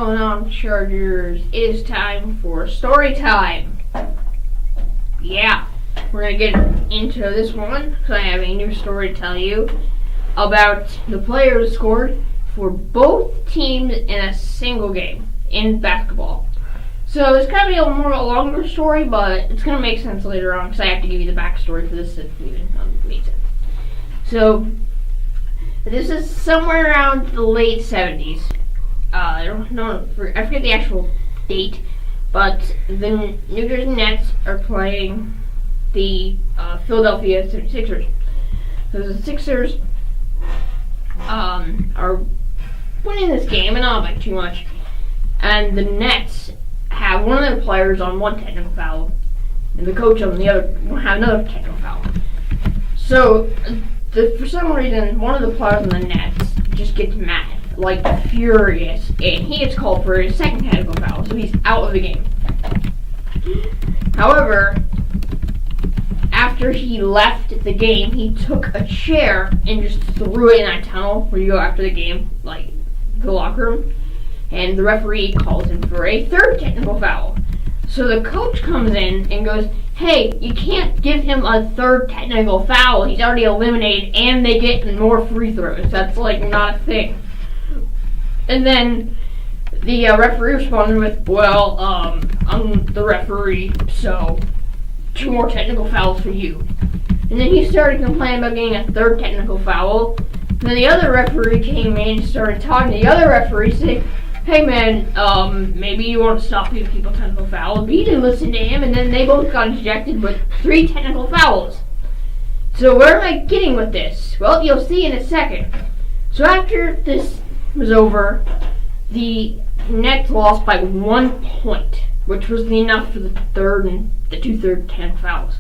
going on, Chargers? It is time for story time. Yeah, we're going to get into this one because I have a new story to tell you about the players who scored for both teams in a single game in basketball. So it's going to be a more longer story, but it's going to make sense later on because I have to give you the backstory for this to even make sense. So this is somewhere around the late 70s. I forget the actual date, but the New Jersey Nets are playing the Philadelphia 76ers. So the Sixers are winning this game, and not by too much. And the Nets have one of their players on one technical foul, and the coach on the other have another technical foul. So for some reason, one of the players on the Nets just gets mad, like furious, and he gets called for his second technical foul, so he's out of the game. However, after he left the game, he took a chair and just threw it in that tunnel where you go after the game, like the locker room, and the referee calls him for a third technical foul. So the coach comes in and goes, "Hey, you can't give him a third technical foul. He's already eliminated, and they get more free throws. That's like not a thing." And then the referee responded with, "Well, I'm the referee, so 2 more technical fouls for you." And then he started complaining about getting a third technical foul. And then the other referee came in and started talking to the other referee, saying, "Hey man, maybe you want to stop giving people technical fouls." But he didn't listen to him, and then they both got ejected with 3 technical fouls. So where am I getting with this? Well, you'll see in a second. So after this was over, the Nets lost by 1 point, which was enough for the third and the 2/3 technical fouls.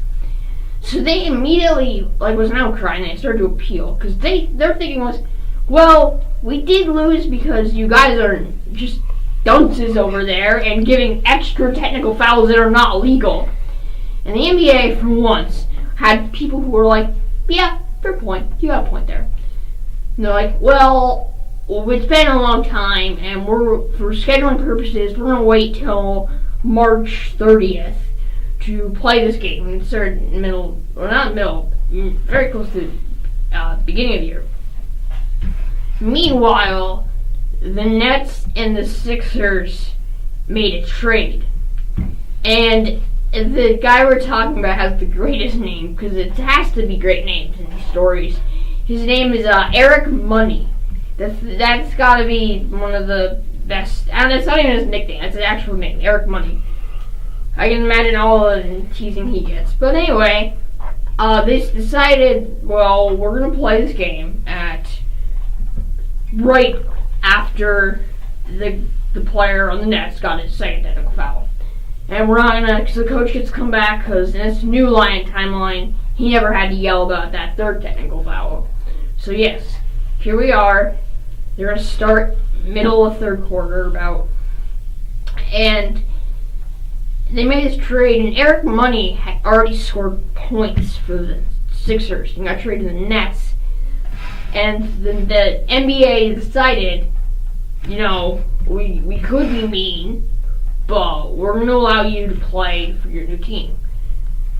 So they immediately was now crying, and they started to appeal because their thinking was, well, we did lose because you guys are just dunces over there and giving extra technical fouls that are not legal. And the NBA, for once, had people who were like, "Yeah, fair point. You got a point there." And they're like, well, it's been a long time, and for scheduling purposes, we're going to wait till March 30th to play this game. And start in the middle, or not middle, very close to the beginning of the year. Meanwhile, the Nets and the Sixers made a trade. And the guy we're talking about has the greatest name, because it has to be great names in these stories. His name is Eric Money. That's got to be one of the best. And it's not even his nickname. That's his actual name, Eric Money. I can imagine all the teasing he gets. But anyway, they decided, well, we're going to play this game right after the player on the Nets got his second technical foul. And we're not going to, because the coach gets to come back, because in this new timeline, he never had to yell about that third technical foul. So yes, here we are. They're going to start middle of third quarter about. And they made this trade, and Eric Money had already scored points for the Sixers. He got traded to the Nets. And the NBA decided, we could be mean, but we're going to allow you to play for your new team.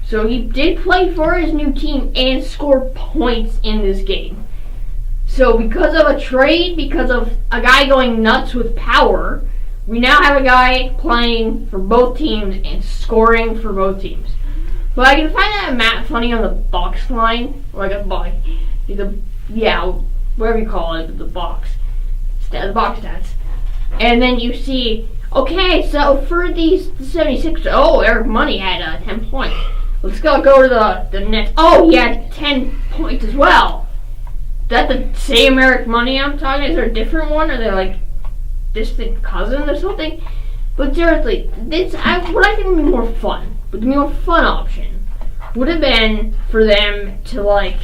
So he did play for his new team and scored points in this game. So because of a trade, because of a guy going nuts with power, we now have a guy playing for both teams and scoring for both teams. But I can find that funny on the box line, whatever you call it, the box stats. And then you see, okay, so for these 76, Eric Money had 10 points. Let's go to the Nets. Oh, he had 10 points as well. Is that the same Eric Money I'm talking? Is there a different one? Are they like distant cousins or something? But seriously, what I think would be more fun, the more fun option, would have been for them to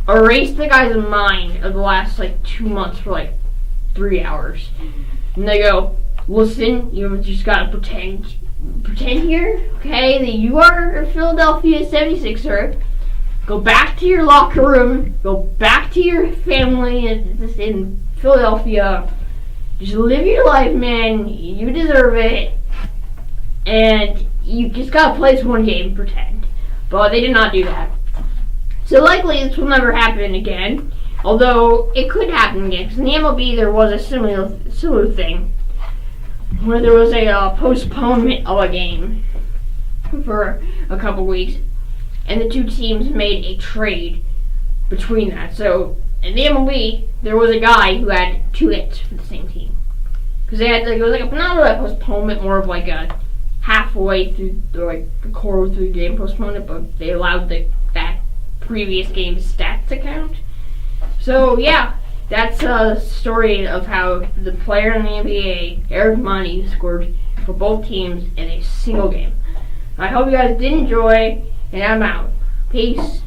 erase the guy's mind of the last 2 months for 3 hours. And they go, "Listen, you just gotta pretend here, okay, that you are a Philadelphia 76er. Go back to your locker room, go back to your family in Philadelphia, Just live your life, man. You deserve it. And you just gotta play this one game and pretend. But they did not do that. So likely this will never happen again. Although it could happen again. Because in the MLB there was a similar thing. Where there was a postponement of a game for a couple weeks. And the two teams made a trade between that. So in the MLB, there was a guy who had 2 hits for the same team. Because they had, it was like not really a postponement, more of like a halfway through, the quarter through the game postponement, but they allowed that previous game's stats to count. So yeah, that's a story of how the player in the NBA, Eric Monty, scored for both teams in a single game. I hope you guys did enjoy, and I'm out. Peace.